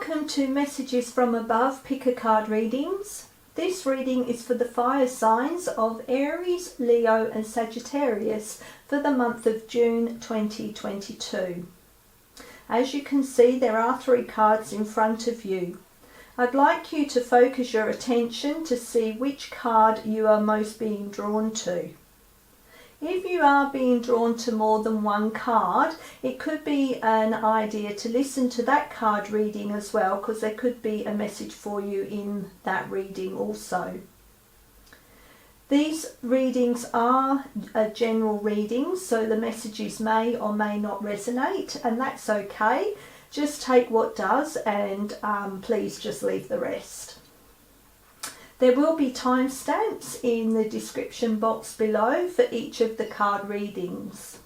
Welcome to Messages from Above Pick a Card readings. This reading is for the fire signs of Aries, Leo and Sagittarius for the month of June 2022. As you can see, there are 3 cards in front of you. I'd like you to focus your attention to see which card you are most being drawn to. If you are being drawn to more than one card, it could be an idea to listen to that card reading as well, because there could be a message for you in that reading also. These readings are general readings, so the messages may or may not resonate, and that's okay. Just take what does and please just leave the rest. There will be timestamps in the description box below for each of the card readings.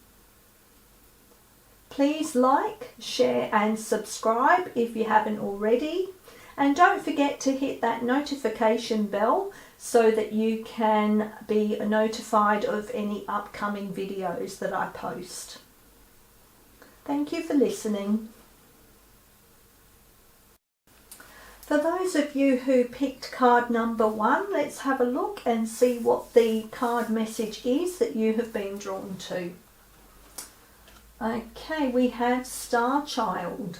Please like, share and subscribe if you haven't already. And don't forget to hit that notification bell so that you can be notified of any upcoming videos that I post. Thank you for listening. For those of you who picked card number 1, let's have a look and see what the card message is that you have been drawn to. Okay, we have Star Child.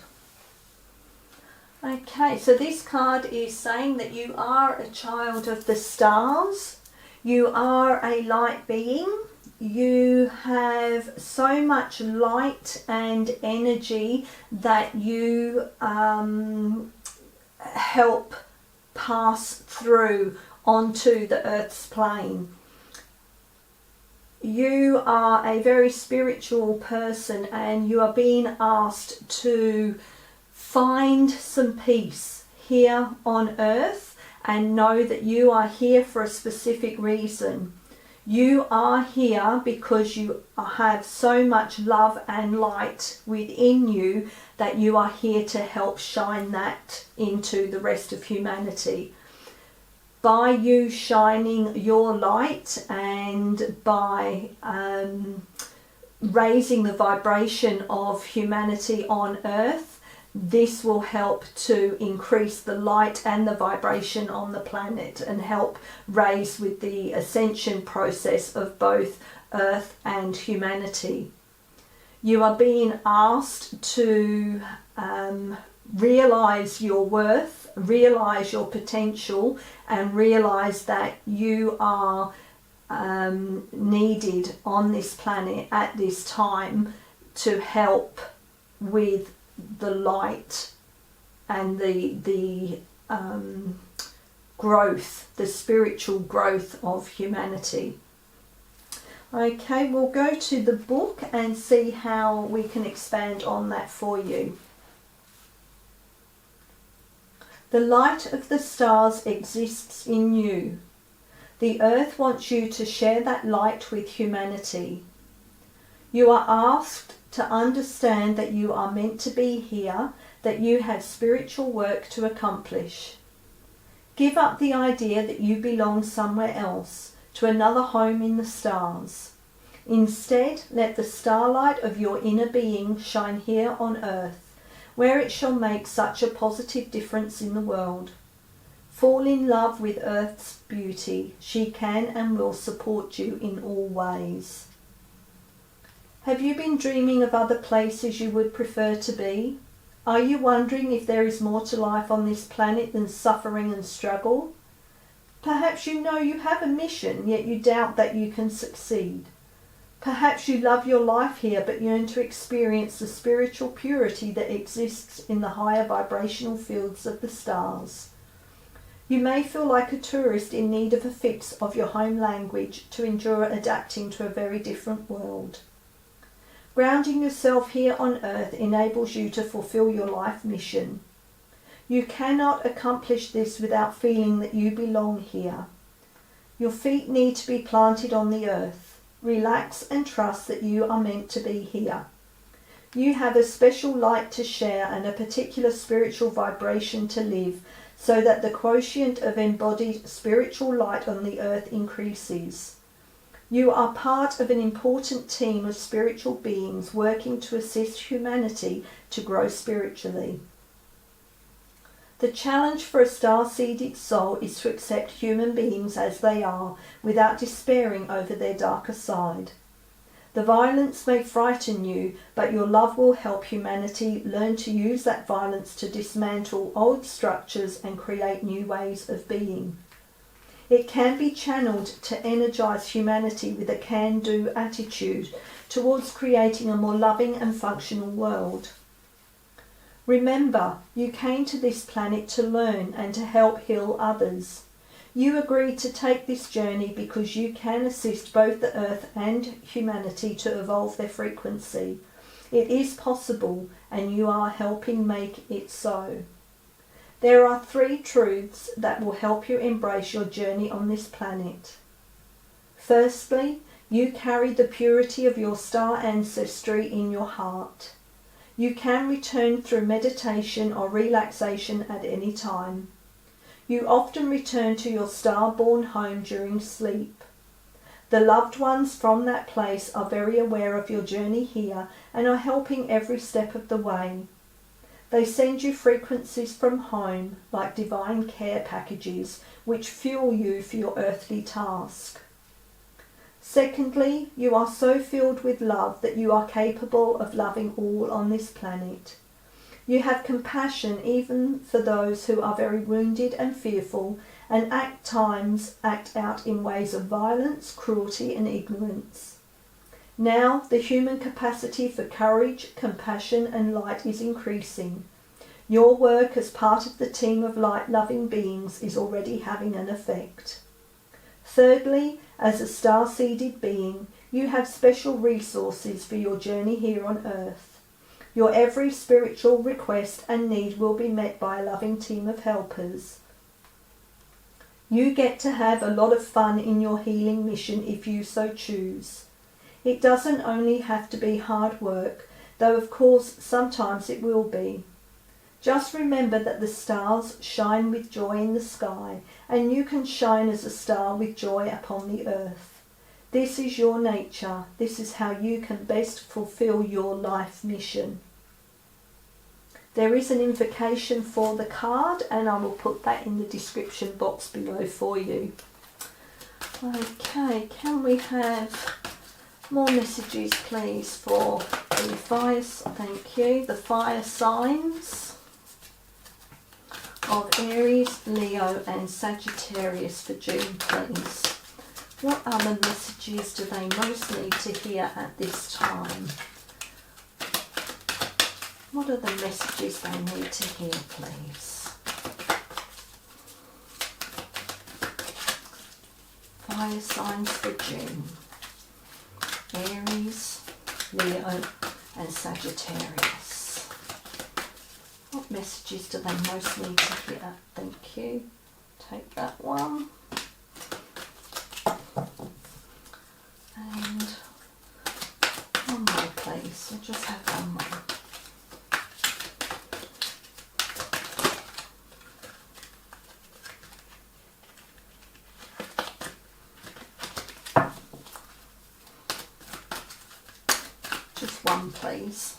Okay, so this card is saying that you are a child of the stars. You are a light being. You have so much light and energy that you help pass through onto the earth's plane. You are a very spiritual person and you are being asked to find some peace here on earth and know that you are here for a specific reason. You are here because you have so much love and light within you that you are here to help shine that into the rest of humanity. By you shining your light and by raising the vibration of humanity on earth, this will help to increase the light and the vibration on the planet and help raise with the ascension process of both Earth and humanity. You are being asked to realize your worth, realize your potential, and realize that you are needed on this planet at this time to help with the light and the growth, the spiritual growth of humanity. Okay, we'll go to the book and see how we can expand on that for you. The light of the stars exists in you. The earth wants you to share that light with humanity. You are asked to understand that you are meant to be here, that you have spiritual work to accomplish. Give up the idea that you belong somewhere else, to another home in the stars. Instead, let the starlight of your inner being shine here on earth, where it shall make such a positive difference in the world. Fall in love with earth's beauty. She can and will support you in all ways. Have you been dreaming of other places you would prefer to be? Are you wondering if there is more to life on this planet than suffering and struggle? Perhaps you know you have a mission, yet you doubt that you can succeed. Perhaps you love your life here, but yearn to experience the spiritual purity that exists in the higher vibrational fields of the stars. You may feel like a tourist in need of a fix of your home language to endure adapting to a very different world. Grounding yourself here on earth enables you to fulfill your life mission. You cannot accomplish this without feeling that you belong here. Your feet need to be planted on the earth. Relax and trust that you are meant to be here. You have a special light to share and a particular spiritual vibration to live, so that the quotient of embodied spiritual light on the earth increases. You are part of an important team of spiritual beings working to assist humanity to grow spiritually. The challenge for a star-seeded soul is to accept human beings as they are without despairing over their darker side. The violence may frighten you, but your love will help humanity learn to use that violence to dismantle old structures and create new ways of being. It can be channeled to energize humanity with a can-do attitude towards creating a more loving and functional world. Remember, you came to this planet to learn and to help heal others. You agreed to take this journey because you can assist both the Earth and humanity to evolve their frequency. It is possible, and you are helping make it so. There are 3 truths that will help you embrace your journey on this planet. Firstly, you carry the purity of your star ancestry in your heart. You can return through meditation or relaxation at any time. You often return to your star-born home during sleep. The loved ones from that place are very aware of your journey here and are helping every step of the way. They send you frequencies from home, like divine care packages, which fuel you for your earthly task. Secondly, you are so filled with love that you are capable of loving all on this planet. You have compassion even for those who are very wounded and fearful, and at times act out in ways of violence, cruelty and ignorance. Now the human capacity for courage, compassion and light is increasing. Your work as part of the team of light-loving beings is already having an effect. Thirdly, as a star-seeded being, you have special resources for your journey here on Earth. Your every spiritual request and need will be met by a loving team of helpers. You get to have a lot of fun in your healing mission if you so choose. It doesn't only have to be hard work, though of course sometimes it will be. Just remember that the stars shine with joy in the sky, and you can shine as a star with joy upon the earth. This is your nature. This is how you can best fulfill your life mission. There is an invocation for the card, and I will put that in the description box below for you. Okay, can we have more messages please for the fires? Thank you. The fire signs of Aries, Leo and Sagittarius for June, please. What other messages do they most need to hear at this time? What are the messages they need to hear, please? Fire signs for June. Aries, Leo and Sagittarius. What messages do they most need to hear? Thank you. Take that one. And one more please. We'll just have one more. Just one please.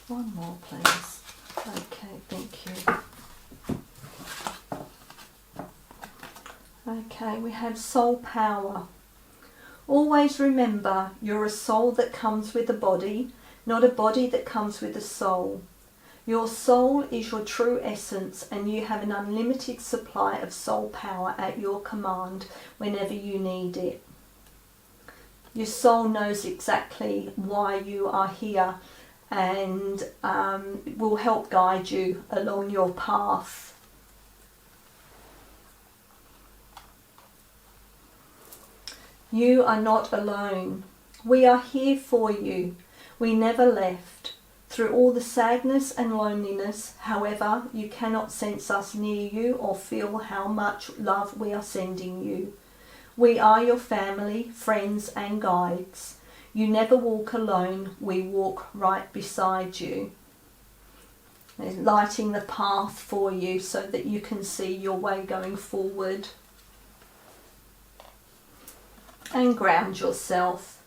One more please. Okay, thank you. Okay, we have soul power. Always remember, you're a soul that comes with a body, not a body that comes with a soul. Your soul is your true essence, and you have an unlimited supply of soul power at your command whenever you need it. Your soul knows exactly why you are here and will help guide you along your path. You are not alone. We are here for you. We never left. Through all the sadness and loneliness, however, you cannot sense us near you or feel how much love we are sending you. We are your family, friends and guides. You never walk alone. We walk right beside you, lighting the path for you so that you can see your way going forward. And ground yourself.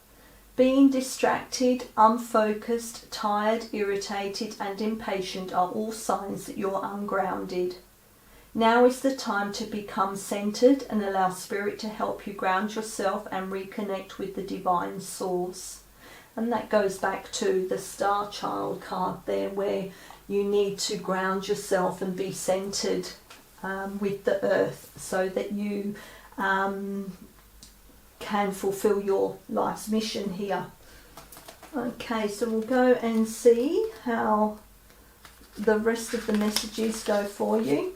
Being distracted, unfocused, tired, irritated and impatient are all signs that you're ungrounded. Now is the time to become centered and allow Spirit to help you ground yourself and reconnect with the divine source. And that goes back to the Star Child card there, where you need to ground yourself and be centered with the earth so that you can fulfill your life's mission here. Okay, so we'll go and see how the rest of the messages go for you.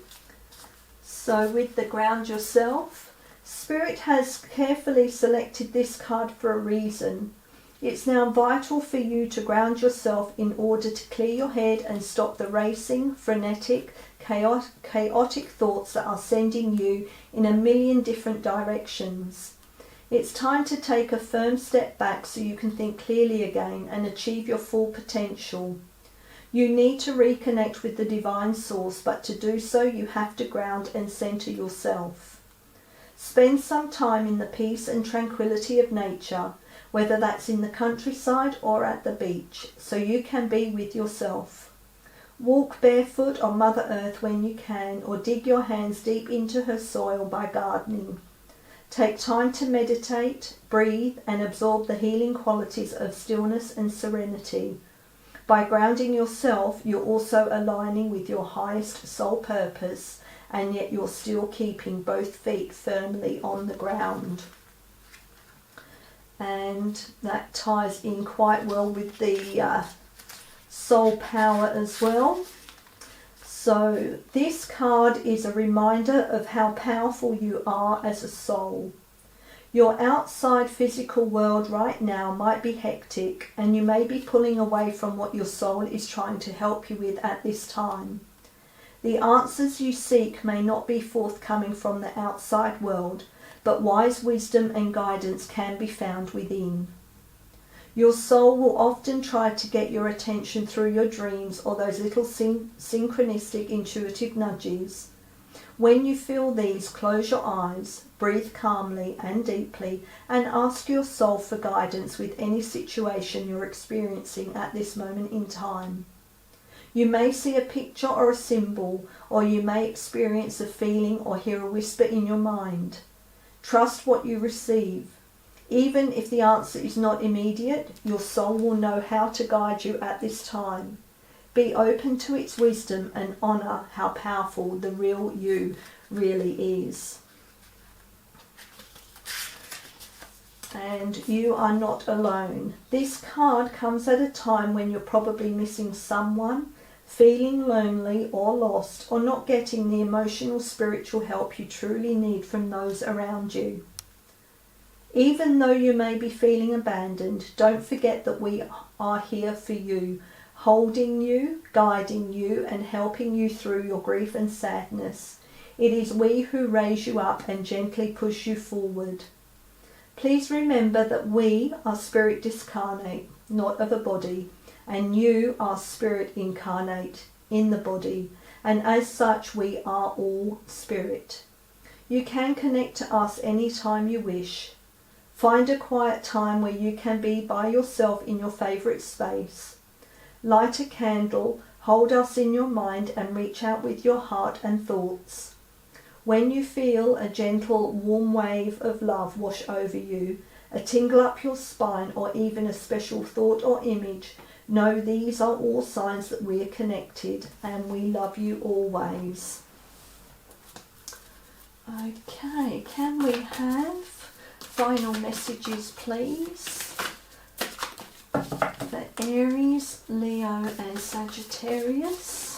So with the ground yourself, Spirit has carefully selected this card for a reason. It's now vital for you to ground yourself in order to clear your head and stop the racing, frenetic, chaotic thoughts that are sending you in a million different directions. It's time to take a firm step back so you can think clearly again and achieve your full potential. You need to reconnect with the divine source, but to do so you have to ground and center yourself. Spend some time in the peace and tranquility of nature, whether that's in the countryside or at the beach, so you can be with yourself. Walk barefoot on Mother Earth when you can, or dig your hands deep into her soil by gardening. Take time to meditate, breathe, and absorb the healing qualities of stillness and serenity. By grounding yourself, you're also aligning with your highest soul purpose, and yet you're still keeping both feet firmly on the ground. And that ties in quite well with the soul power as well. So this card is a reminder of how powerful you are as a soul. Your outside physical world right now might be hectic, and you may be pulling away from what your soul is trying to help you with at this time. The answers you seek may not be forthcoming from the outside world, but wise wisdom and guidance can be found within. Your soul will often try to get your attention through your dreams or those little synchronistic intuitive nudges. When you feel these, close your eyes, breathe calmly and deeply, and ask your soul for guidance with any situation you're experiencing at this moment in time. You may see a picture or a symbol, or you may experience a feeling or hear a whisper in your mind. Trust what you receive. Even if the answer is not immediate, your soul will know how to guide you at this time. Be open to its wisdom and honour how powerful the real you really is. And you are not alone. This card comes at a time when you're probably missing someone, feeling lonely or lost, or not getting the emotional, spiritual help you truly need from those around you. Even though you may be feeling abandoned, don't forget that we are here for you, holding you, guiding you, and helping you through your grief and sadness. It is we who raise you up and gently push you forward. Please remember that we are spirit discarnate, not of a body, and you are spirit incarnate in the body, and as such we are all spirit. You can connect to us anytime you wish. Find a quiet time where you can be by yourself in your favourite space. Light a candle, hold us in your mind, and reach out with your heart and thoughts. When you feel a gentle, warm wave of love wash over you, a tingle up your spine, or even a special thought or image, know these are all signs that we're connected and we love you always. Okay, can we have final messages, please, for Aries, Leo and Sagittarius?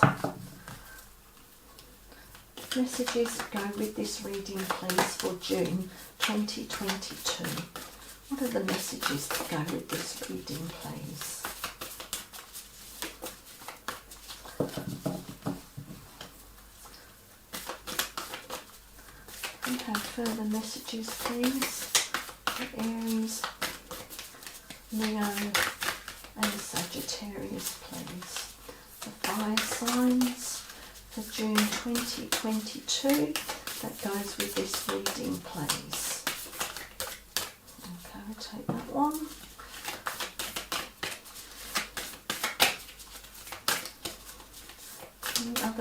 Messages that go with this reading, please, for June 2022. What are the messages that go with this reading, please? Can we have further messages, please, for Aries, Leo and Sagittarius, please? The fire signs for June 2022 that goes with this reading, please. Okay, I'll take that one.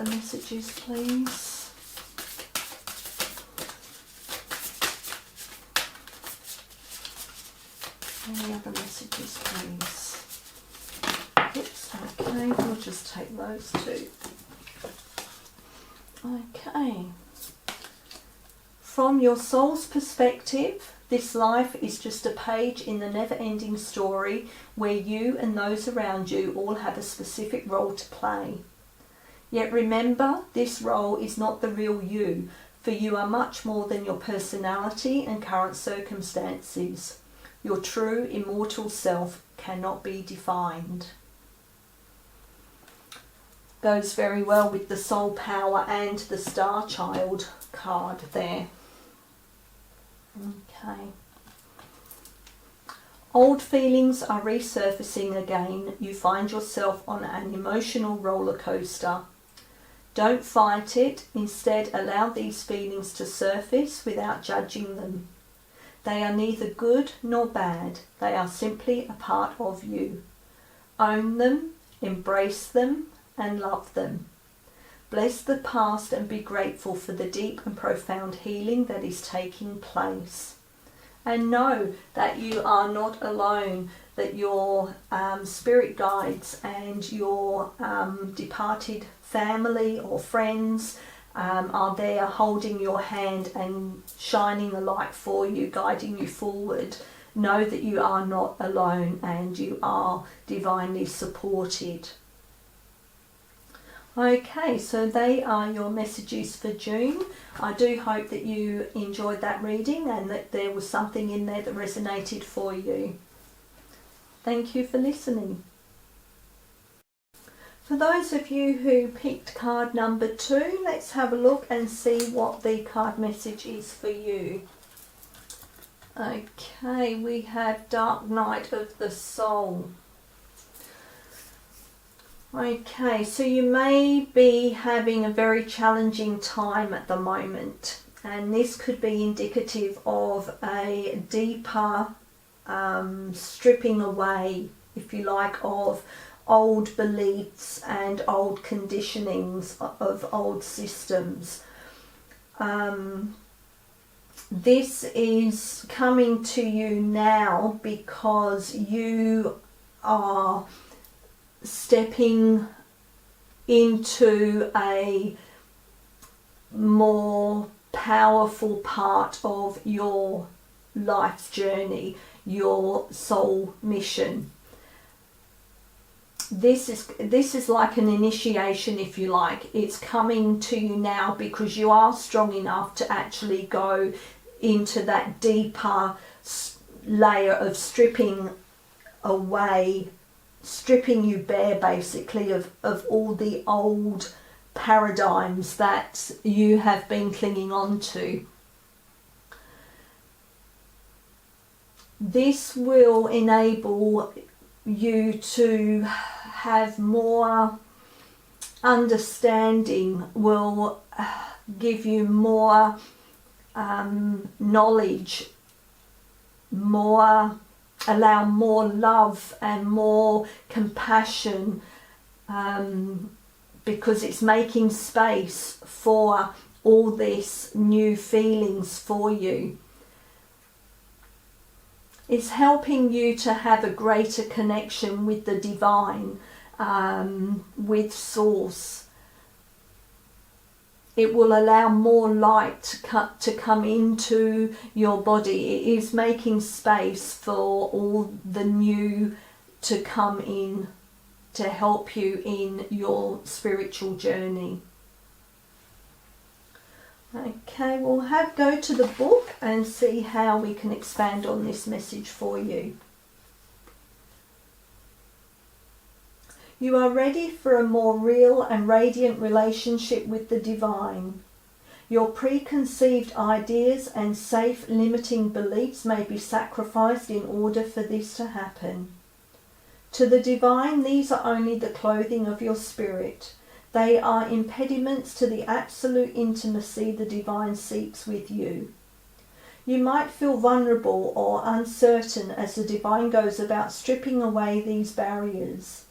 other messages, please? Any other messages, please? Oops, okay, we'll just take those two. Okay. From your soul's perspective, this life is just a page in the never-ending story where you and those around you all have a specific role to play. Yet remember, this role is not the real you, for you are much more than your personality and current circumstances. Your true immortal self cannot be defined. Goes very well with the soul power and the star child card there. Okay. Old feelings are resurfacing again. You find yourself on an emotional roller coaster. Don't fight it. Instead, allow these feelings to surface without judging them. They are neither good nor bad. They are simply a part of you. Own them, embrace them, and love them. Bless the past and be grateful for the deep and profound healing that is taking place. And know that you are not alone, that your spirit guides and your departed family or friends are there holding your hand and shining the light for you, guiding you forward. Know that you are not alone and you are divinely supported. Okay, so they are your messages for June. I do hope that you enjoyed that reading and that there was something in there that resonated for you. Thank you for listening. For those of you who picked card number 2, let's have a look and see what the card message is for you. Okay, we have Dark Night of the Soul. Okay, so you may be having a very challenging time at the moment, and this could be indicative of a deeper stripping away, if you like, of old beliefs and old conditionings of old systems. This is coming to you now because you are stepping into a more powerful part of your life's journey, your soul mission. This is like an initiation, if you like. It's coming to you now because you are strong enough to actually go into that deeper layer of stripping away, stripping you bare basically of all the old paradigms that you have been clinging on to. This will enable you to have more understanding, will give you more knowledge, allow more love and more compassion, because it's making space for all these new feelings for you. It's helping you to have a greater connection with the divine, with Source. It will allow more light to come into your body. It is making space for all the new to come in to help you in your spiritual journey. Okay, we'll go to the book and see how we can expand on this message for you. You are ready for a more real and radiant relationship with the divine. Your preconceived ideas and safe limiting beliefs may be sacrificed in order for this to happen. To the divine, these are only the clothing of your spirit. They are impediments to the absolute intimacy the divine seeks with you. You might feel vulnerable or uncertain as the divine goes about stripping away these barriers.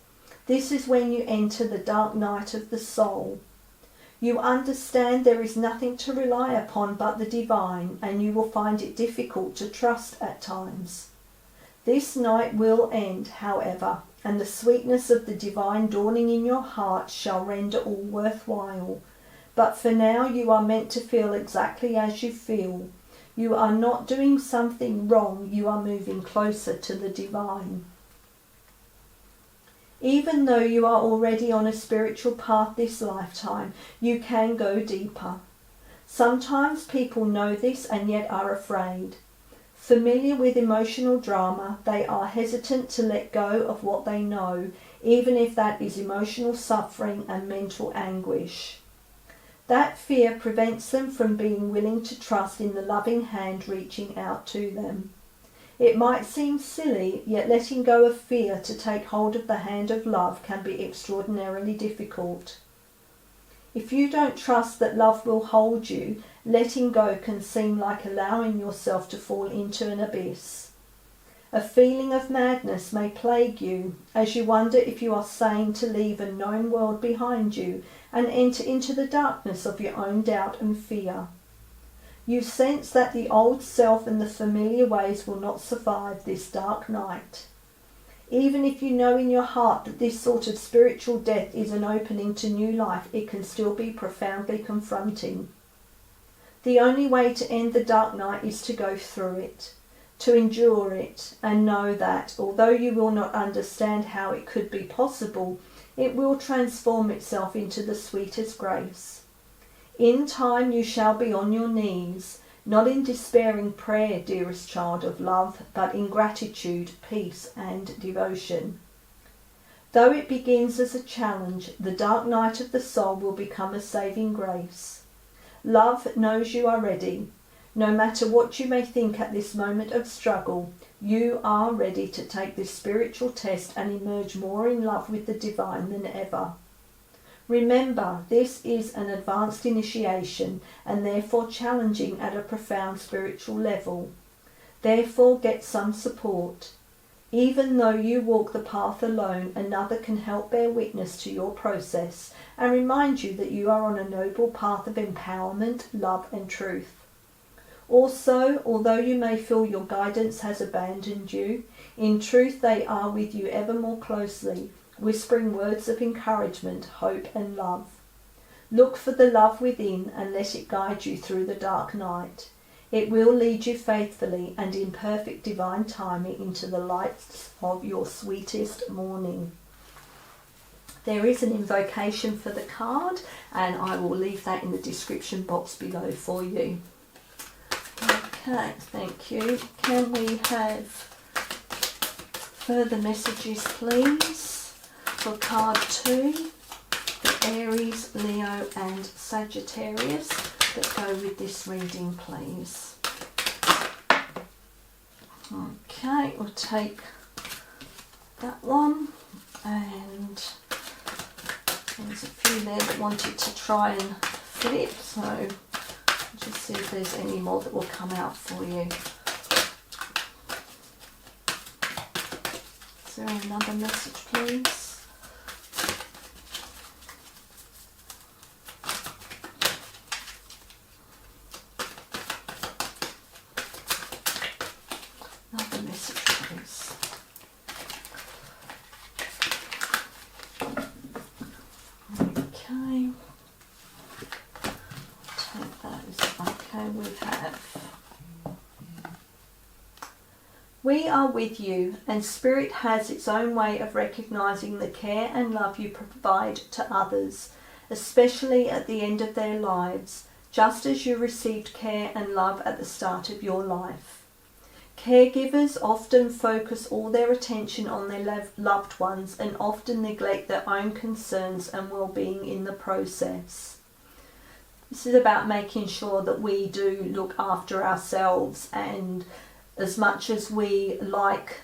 This is when you enter the dark night of the soul. You understand there is nothing to rely upon but the divine, and you will find it difficult to trust at times. This night will end, however, and the sweetness of the divine dawning in your heart shall render all worthwhile. But for now you are meant to feel exactly as you feel. You are not doing something wrong, you are moving closer to the divine. Even though you are already on a spiritual path this lifetime, you can go deeper. Sometimes people know this and yet are afraid. Familiar with emotional drama, they are hesitant to let go of what they know, even if that is emotional suffering and mental anguish. That fear prevents them from being willing to trust in the loving hand reaching out to them. It might seem silly, yet letting go of fear to take hold of the hand of love can be extraordinarily difficult. If you don't trust that love will hold you, letting go can seem like allowing yourself to fall into an abyss. A feeling of madness may plague you as you wonder if you are sane to leave a known world behind you and enter into the darkness of your own doubt and fear. You sense that the old self and the familiar ways will not survive this dark night. Even if you know in your heart that this sort of spiritual death is an opening to new life, it can still be profoundly confronting. The only way to end the dark night is to go through it, to endure it, and know that, although you will not understand how it could be possible, it will transform itself into the sweetest grace. In time you shall be on your knees, not in despairing prayer, dearest child of love, but in gratitude, peace, and devotion. Though it begins as a challenge, the dark night of the soul will become a saving grace. Love knows you are ready. No matter what you may think at this moment of struggle, you are ready to take this spiritual test and emerge more in love with the divine than ever. Remember, this is an advanced initiation and therefore challenging at a profound spiritual level. Therefore, get some support. Even though you walk the path alone, another can help bear witness to your process and remind you that you are on a noble path of empowerment, love, and truth. Also, although you may feel your guidance has abandoned you, in truth they are with you ever more closely, whispering words of encouragement, hope, and love. Look for the love within and let it guide you through the dark night. It will lead you faithfully and in perfect divine timing into the lights of your sweetest morning. There is an invocation for the card, and I will leave that in the description box below for you. Okay, thank you. Can we have further messages, please? For card 2, the Aries, Leo and Sagittarius that go with this reading, please. Okay, we'll take that one, and there's a few there that wanted to try and flip, so I'll just see if there's any more that will come out for you. Is there another message, please? Another message, please. Okay. Take those. Okay, we are with you, and Spirit has its own way of recognising the care and love you provide to others, especially at the end of their lives, just as you received care and love at the start of your life. Caregivers often focus all their attention on their loved ones and often neglect their own concerns and well-being in the process. This is about making sure that we do look after ourselves, and as much as we like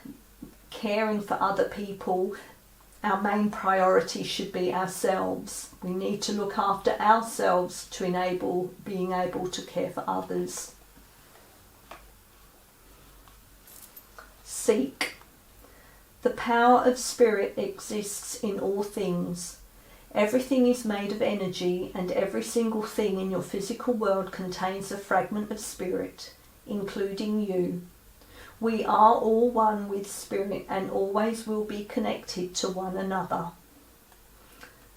caring for other people, our main priority should be ourselves. We need to look after ourselves to enable being able to care for others. Seek. The power of Spirit exists in all things. Everything is made of energy, and every single thing in your physical world contains a fragment of spirit, including you. We are all one with spirit and always will be connected to one another.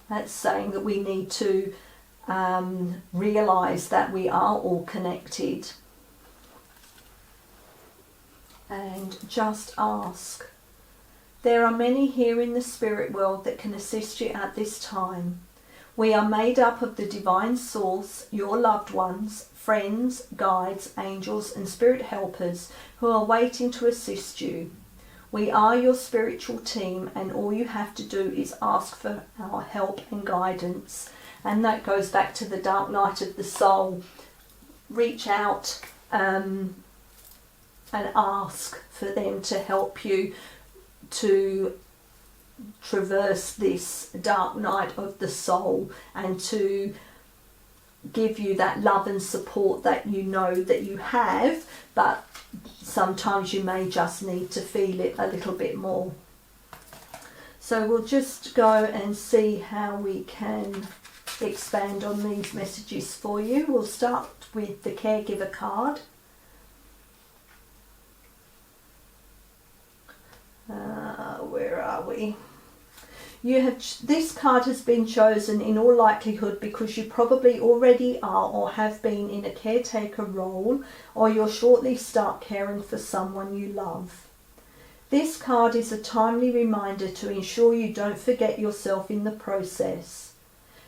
That's saying that we need to realise that we are all connected. And just ask. There are many here in the spirit world that can assist you at this time. We are made up of the divine source, your loved ones, friends, guides, angels and spirit helpers who are waiting to assist you. We are your spiritual team, and all you have to do is ask for our help and guidance. And that goes back to the dark night of the soul. Reach out and ask for them to help you to traverse this dark night of the soul, and to give you that love and support that you know that you have, but sometimes you may just need to feel it a little bit more. So we'll just go and see how we can expand on these messages for you. We'll start with the caregiver card. Where are we? This card has been chosen in all likelihood because you probably already are or have been in a caretaker role, or you'll shortly start caring for someone you love. This card is a timely reminder to ensure you don't forget yourself in the process.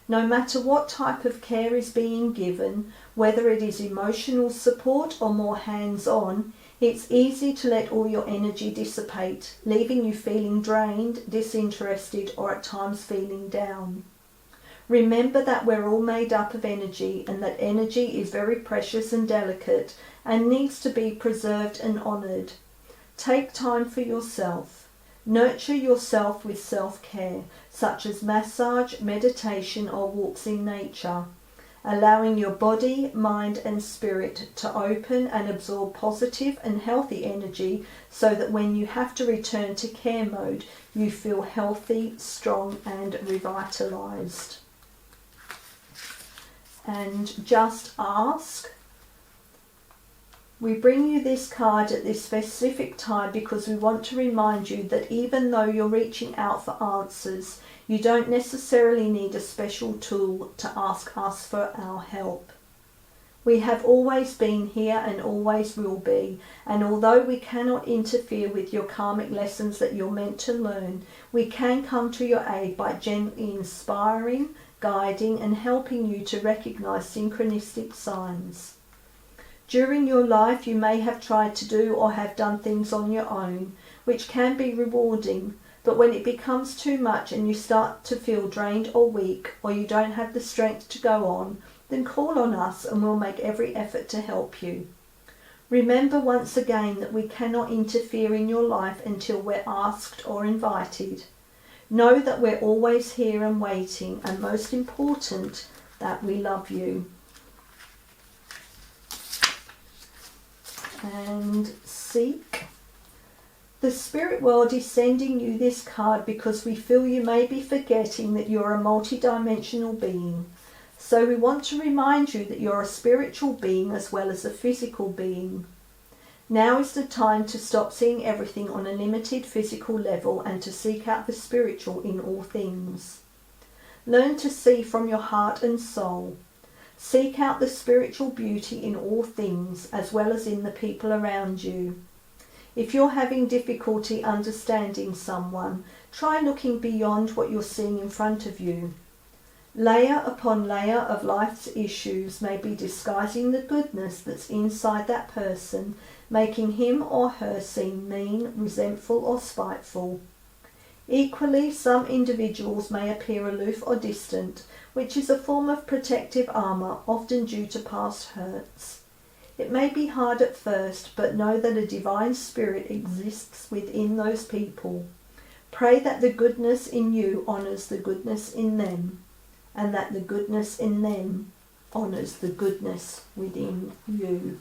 No matter what type of care is being given, whether it is emotional support or more hands-on, it's easy to let all your energy dissipate, leaving you feeling drained, disinterested, or at times feeling down. Remember that we're all made up of energy, and that energy is very precious and delicate and needs to be preserved and honoured. Take time for yourself. Nurture yourself with self-care, such as massage, meditation, or walks in nature, allowing your body, mind and spirit to open and absorb positive and healthy energy, so that when you have to return to care mode, you feel healthy, strong and revitalized. And just ask. We bring you this card at this specific time because we want to remind you that even though you're reaching out for answers, you don't necessarily need a special tool to ask us for our help. We have always been here and always will be, and although we cannot interfere with your karmic lessons that you're meant to learn, we can come to your aid by gently inspiring, guiding and helping you to recognize synchronistic signs. During your life you may have tried to do or have done things on your own, which can be rewarding, but when it becomes too much and you start to feel drained or weak, or you don't have the strength to go on, then call on us and we'll make every effort to help you. Remember once again that we cannot interfere in your life until we're asked or invited. Know that we're always here and waiting, and most important, that we love you. And seek. The spirit world is sending you this card because we feel you may be forgetting that you're a multidimensional being. So we want to remind you that you're a spiritual being as well as a physical being. Now is the time to stop seeing everything on a limited physical level and to seek out the spiritual in all things. Learn to see from your heart and soul. Seek out the spiritual beauty in all things as well as in the people around you. If you're having difficulty understanding someone, try looking beyond what you're seeing in front of you. Layer upon layer of life's issues may be disguising the goodness that's inside that person, making him or her seem mean, resentful or spiteful. Equally, some individuals may appear aloof or distant, which is a form of protective armour, often due to past hurts. It may be hard at first, but know that a divine spirit exists within those people. Pray that the goodness in you honours the goodness in them, and that the goodness in them honours the goodness within you.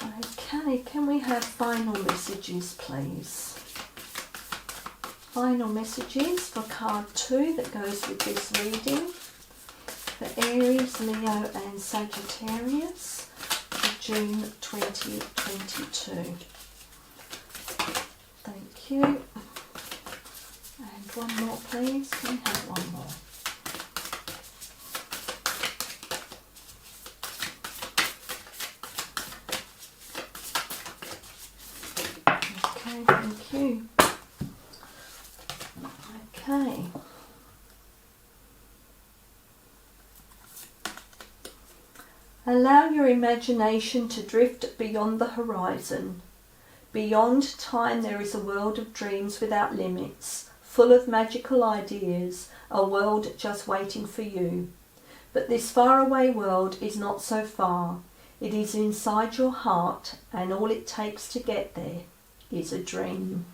Okay, can we have final messages, please? Final messages for card 2 that goes with this reading for Aries, Leo and Sagittarius for June 2022. Thank you. And one more please. Can we have one more? Okay, thank you. Okay. Allow your imagination to drift beyond the horizon. Beyond time there is a world of dreams without limits, full of magical ideas, a world just waiting for you. But this faraway world is not so far. It is inside your heart, and all it takes to get there is a dream.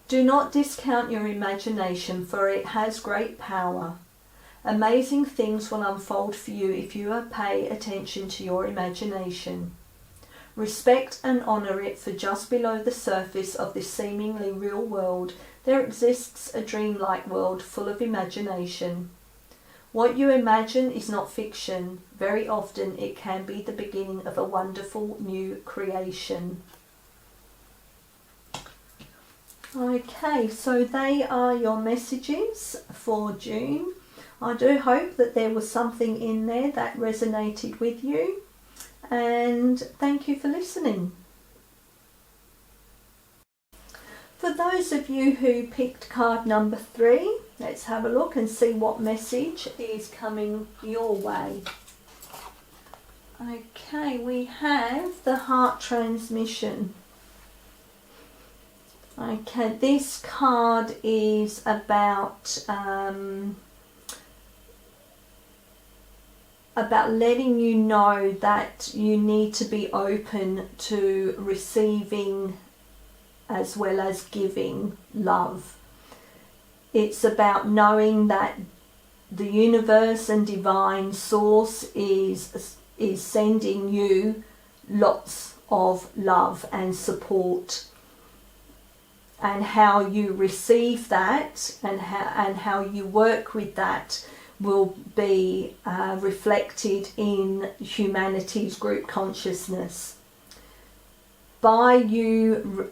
Do not discount your imagination, for it has great power. Amazing things will unfold for you if you pay attention to your imagination. Respect and honour it, for just below the surface of this seemingly real world there exists a dreamlike world full of imagination. What you imagine is not fiction. Very often it can be the beginning of a wonderful new creation. Okay, so they are your messages for June. I do hope that there was something in there that resonated with you, and thank you for listening. For those of you who picked card number 3, let's have a look and see what message is coming your way. Okay, we have the heart transmission. Okay, this card is about letting you know that you need to be open to receiving as well as giving love. It's about knowing that the universe and divine source is sending you lots of love and support. And how you receive that and how you work with that will be reflected in humanity's group consciousness. By you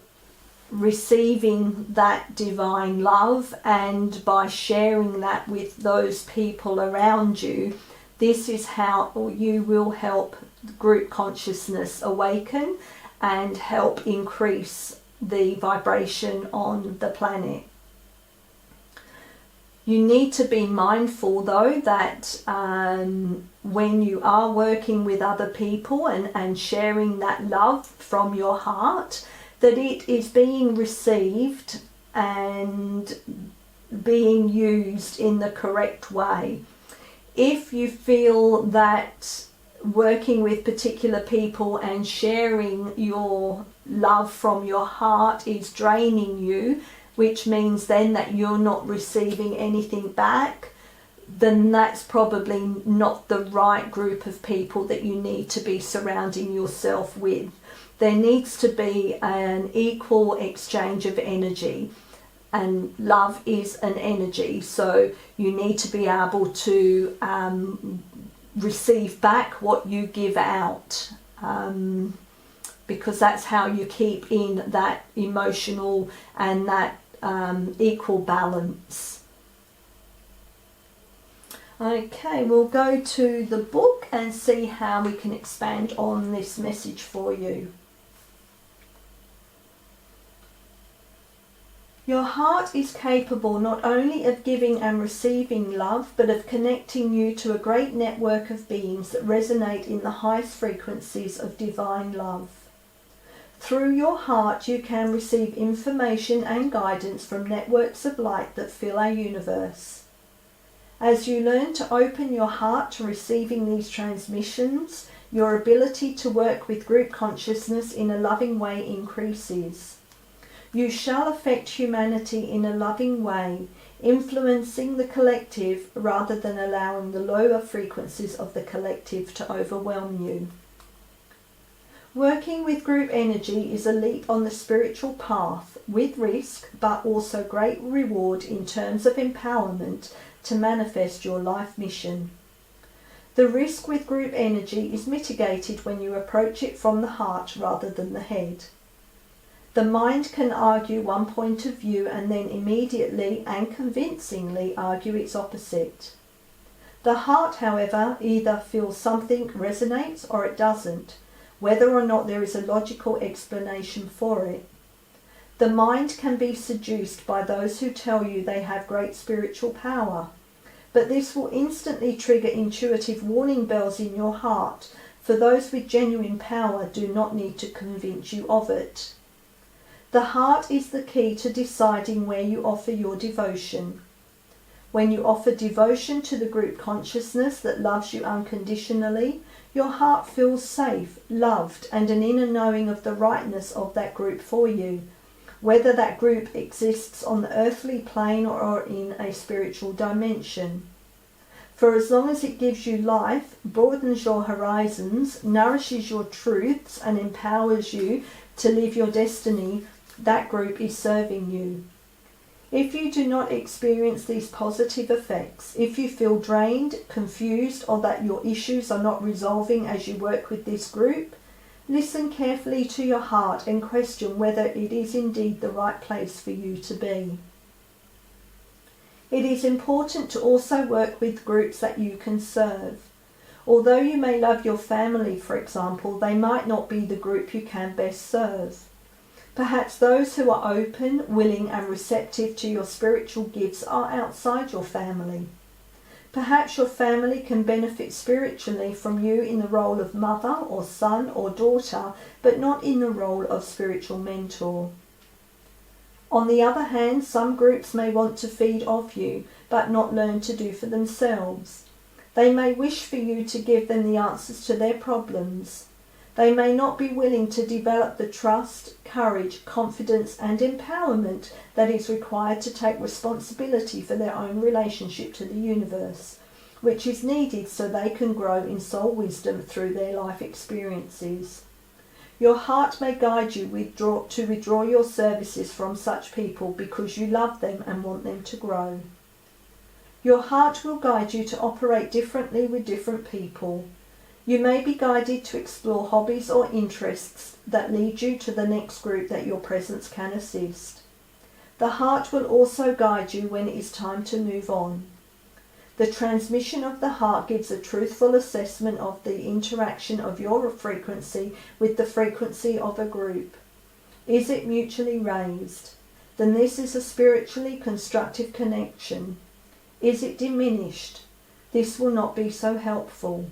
receiving that divine love and by sharing that with those people around you, this is how you will help group consciousness awaken and help increase the vibration on the planet. You need to be mindful though that when you are working with other people and sharing that love from your heart, that it is being received and being used in the correct way. If you feel that working with particular people and sharing your love from your heart is draining you, which means then that you're not receiving anything back, then that's probably not the right group of people that you need to be surrounding yourself with. There needs to be an equal exchange of energy, and love is an energy, so you need to be able to receive back what you give out, because that's how you keep in that emotional and that equal balance. Okay, we'll go to the book and see how we can expand on this message for you. Your heart is capable not only of giving and receiving love, but of connecting you to a great network of beings that resonate in the highest frequencies of divine love. Through your heart you can receive information and guidance from networks of light that fill our universe. As you learn to open your heart to receiving these transmissions, your ability to work with group consciousness in a loving way increases. You shall affect humanity in a loving way, influencing the collective rather than allowing the lower frequencies of the collective to overwhelm you. Working with group energy is a leap on the spiritual path with risk, but also great reward in terms of empowerment to manifest your life mission. The risk with group energy is mitigated when you approach it from the heart rather than the head. The mind can argue one point of view and then immediately and convincingly argue its opposite. The heart, however, either feels something resonates or it doesn't, whether or not there is a logical explanation for it. The mind can be seduced by those who tell you they have great spiritual power, but this will instantly trigger intuitive warning bells in your heart, for those with genuine power do not need to convince you of it. The heart is the key to deciding where you offer your devotion. When you offer devotion to the group consciousness that loves you unconditionally, your heart feels safe, loved, and an inner knowing of the rightness of that group for you, whether that group exists on the earthly plane or in a spiritual dimension. For as long as it gives you life, broadens your horizons, nourishes your truths, and empowers you to live your destiny, that group is serving you. If you do not experience these positive effects, if you feel drained, confused, or that your issues are not resolving as you work with this group, listen carefully to your heart and question whether it is indeed the right place for you to be. It is important to also work with groups that you can serve. Although you may love your family, for example, they might not be the group you can best serve. Perhaps those who are open, willing and receptive to your spiritual gifts are outside your family. Perhaps your family can benefit spiritually from you in the role of mother or son or daughter, but not in the role of spiritual mentor. On the other hand, some groups may want to feed off you, but not learn to do for themselves. They may wish for you to give them the answers to their problems. They may not be willing to develop the trust, courage, confidence and empowerment that is required to take responsibility for their own relationship to the universe, which is needed so they can grow in soul wisdom through their life experiences. Your heart may guide you to withdraw your services from such people because you love them and want them to grow. Your heart will guide you to operate differently with different people. You may be guided to explore hobbies or interests that lead you to the next group that your presence can assist. The heart will also guide you when it is time to move on. The transmission of the heart gives a truthful assessment of the interaction of your frequency with the frequency of a group. Is it mutually raised? Then this is a spiritually constructive connection. Is it diminished? This will not be so helpful.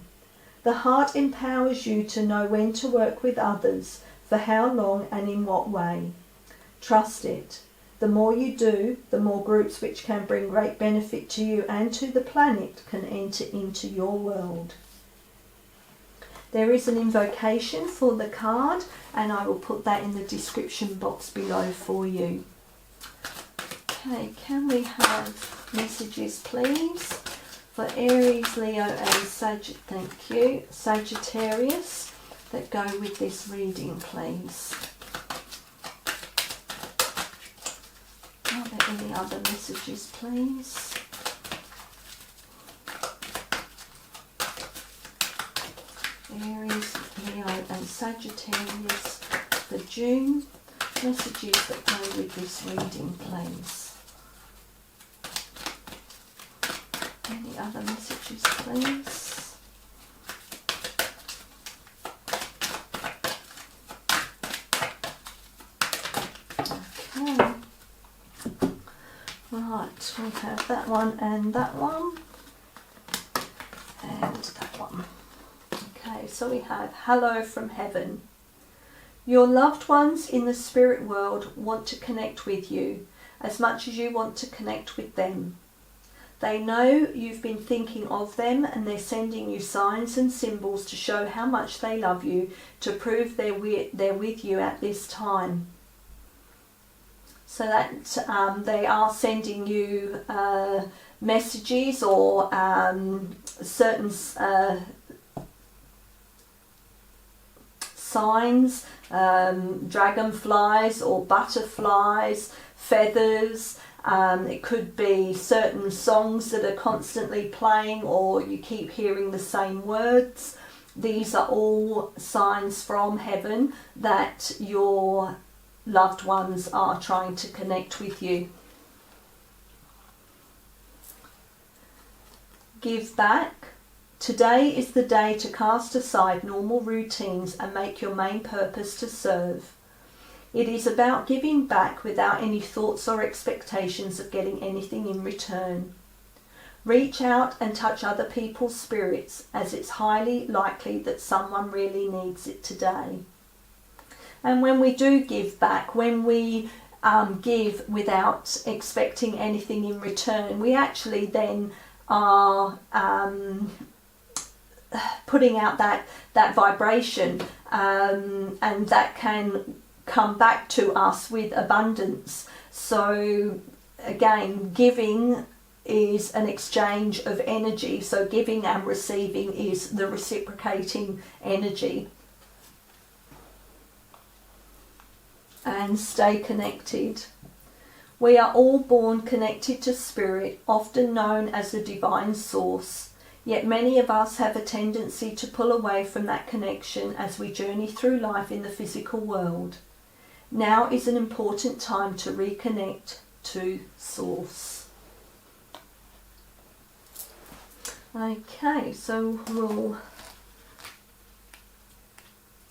The heart empowers you to know when to work with others, for how long and in what way. Trust it. The more you do, the more groups which can bring great benefit to you and to the planet can enter into your world. There is an invocation for the card, and I will put that in the description box below for you. Okay, can we have messages please for Aries, Leo and Sagittarius that go with this reading, please? Are there any other messages, please? Aries, Leo and Sagittarius for June. Messages that go with this reading, please. Any other messages, please? Okay. Right, we have that one and that one. And that one. Okay, so we have Hello from Heaven. Your loved ones in the spirit world want to connect with you as much as you want to connect with them. They know you've been thinking of them and they're sending you signs and symbols to show how much they love you, to prove they're with you at this time. So that they are sending you messages or certain signs, dragonflies or butterflies, feathers. It could be certain songs that are constantly playing, or you keep hearing the same words. These are all signs from heaven that your loved ones are trying to connect with you. Give back. Today is the day to cast aside normal routines and make your main purpose to serve. It is about giving back without any thoughts or expectations of getting anything in return. Reach out and touch other people's spirits, as it's highly likely that someone really needs it today. And when we do give back, when we give without expecting anything in return, we actually then are putting out that vibration, and that can come back to us with abundance. So again, giving is an exchange of energy. So giving and receiving is the reciprocating energy. And stay connected. We are all born connected to spirit, often known as the divine source. Yet many of us have a tendency to pull away from that connection as we journey through life in the physical world. Now is an important time to reconnect to Source. Okay, so we'll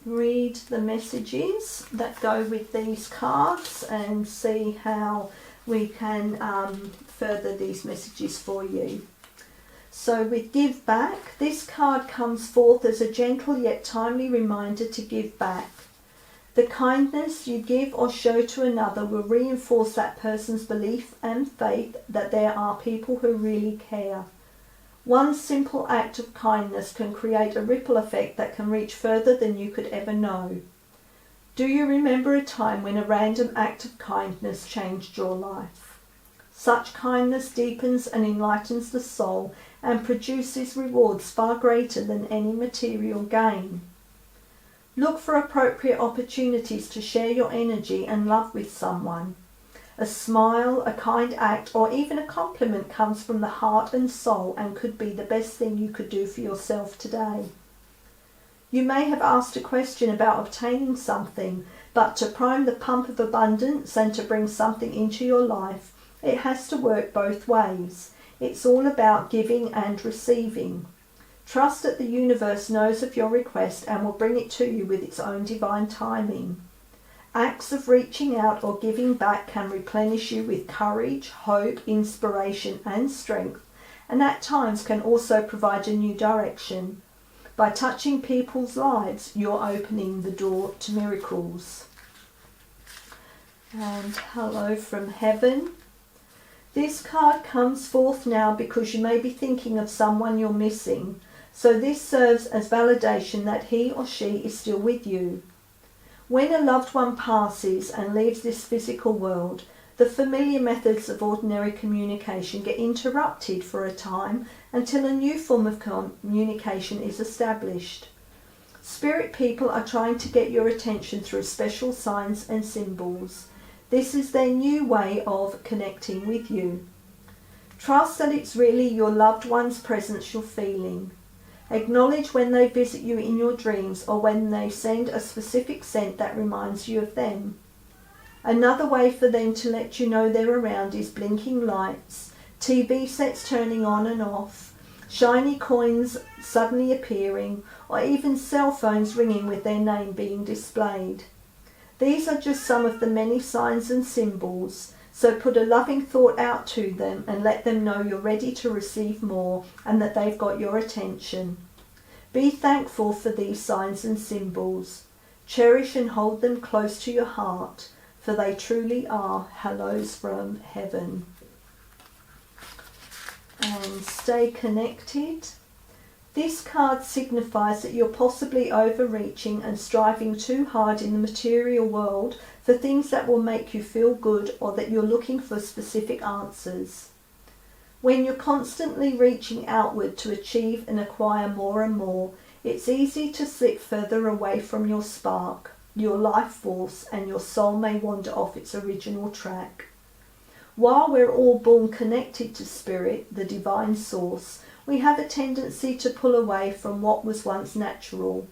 read the messages that go with these cards and see how we can further these messages for you. So with Give Back, this card comes forth as a gentle yet timely reminder to give back. The kindness you give or show to another will reinforce that person's belief and faith that there are people who really care. One simple act of kindness can create a ripple effect that can reach further than you could ever know. Do you remember a time when a random act of kindness changed your life? Such kindness deepens and enlightens the soul and produces rewards far greater than any material gain. Look for appropriate opportunities to share your energy and love with someone. A smile, a kind act, or even a compliment comes from the heart and soul and could be the best thing you could do for yourself today. You may have asked a question about obtaining something, but to prime the pump of abundance and to bring something into your life, it has to work both ways. It's all about giving and receiving. Trust that the universe knows of your request and will bring it to you with its own divine timing. Acts of reaching out or giving back can replenish you with courage, hope, inspiration and strength, and at times can also provide a new direction. By touching people's lives, you're opening the door to miracles. And hello from heaven. This card comes forth now because you may be thinking of someone you're missing. So this serves as validation that he or she is still with you. When a loved one passes and leaves this physical world, the familiar methods of ordinary communication get interrupted for a time until a new form of communication is established. Spirit people are trying to get your attention through special signs and symbols. This is their new way of connecting with you. Trust that it's really your loved one's presence you're feeling. Acknowledge when they visit you in your dreams or when they send a specific scent that reminds you of them. Another way for them to let you know they're around is blinking lights, TV sets turning on and off, shiny coins suddenly appearing, or even cell phones ringing with their name being displayed. These are just some of the many signs and symbols, so put a loving thought out to them and let them know you're ready to receive more and that they've got your attention. Be thankful for these signs and symbols. Cherish and hold them close to your heart, for they truly are hellos from heaven. And stay connected. This card signifies that you're possibly overreaching and striving too hard in the material world for things that will make you feel good, or that you're looking for specific answers. When you're constantly reaching outward to achieve and acquire more and more, It's easy to slip further away from your spark, your life force, and your soul may wander off its original track. While we're all born connected to Spirit, the divine source, we have a tendency to pull away from what was once natural.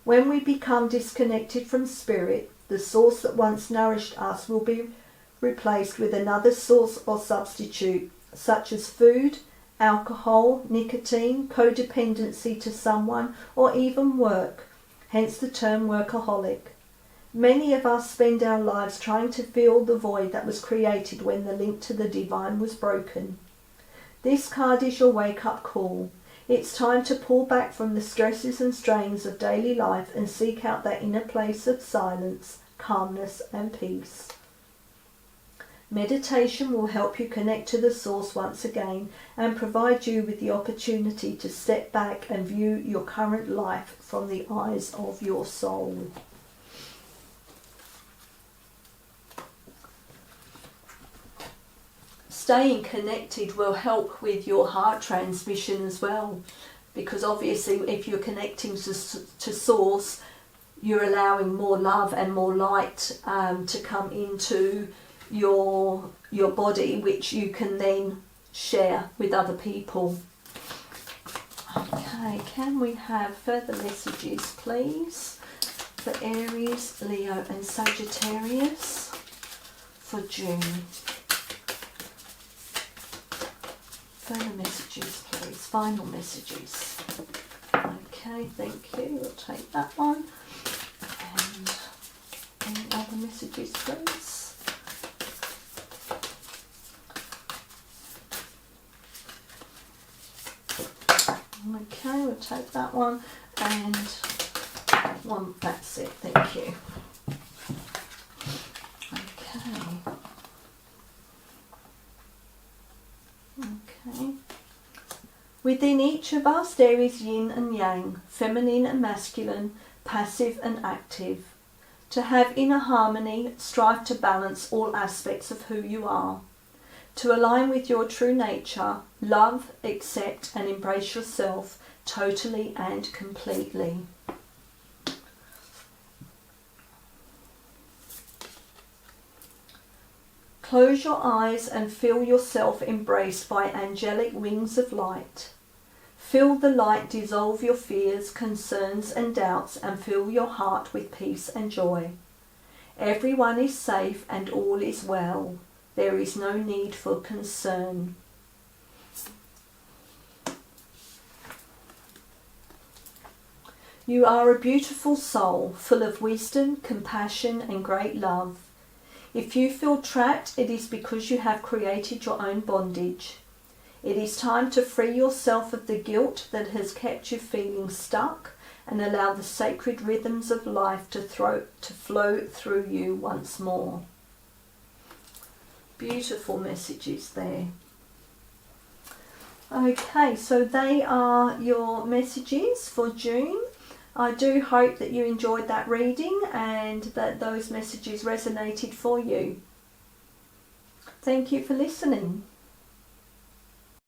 When we become disconnected from Spirit, the source that once nourished us will be replaced with another source or substitute, such as food, alcohol, nicotine, codependency to someone, or even work, hence the term workaholic. Many of us spend our lives trying to fill the void that was created when the link to the divine was broken. This card is your wake-up call. It's time to pull back from the stresses and strains of daily life and seek out that inner place of silence, calmness and peace. Meditation will help you connect to the source once again and provide you with the opportunity to step back and view your current life from the eyes of your soul. Staying connected will help with your heart transmission as well, because obviously if you're connecting to source, you're allowing more love and more light to come into your body, which you can then share with other people. Okay, can we have further messages please for Aries, Leo and Sagittarius for June? Further messages please, final messages. Okay, thank you, we'll take that one. And any other messages please? Okay, we'll take that one and one, that's it, thank you. Okay. Within each of us there is yin and yang, feminine and masculine, passive and active. To have inner harmony, strive to balance all aspects of who you are. To align with your true nature, love, accept and embrace yourself totally and completely. Close your eyes and feel yourself embraced by angelic wings of light. Feel the light dissolve your fears, concerns and doubts and fill your heart with peace and joy. Everyone is safe and all is well. There is no need for concern. You are a beautiful soul, full of wisdom, compassion and great love. If you feel trapped, it is because you have created your own bondage. It is time to free yourself of the guilt that has kept you feeling stuck and allow the sacred rhythms of life to flow through you once more. Beautiful messages there. Okay, so they are your messages for June. I do hope that you enjoyed that reading and that those messages resonated for you. Thank you for listening.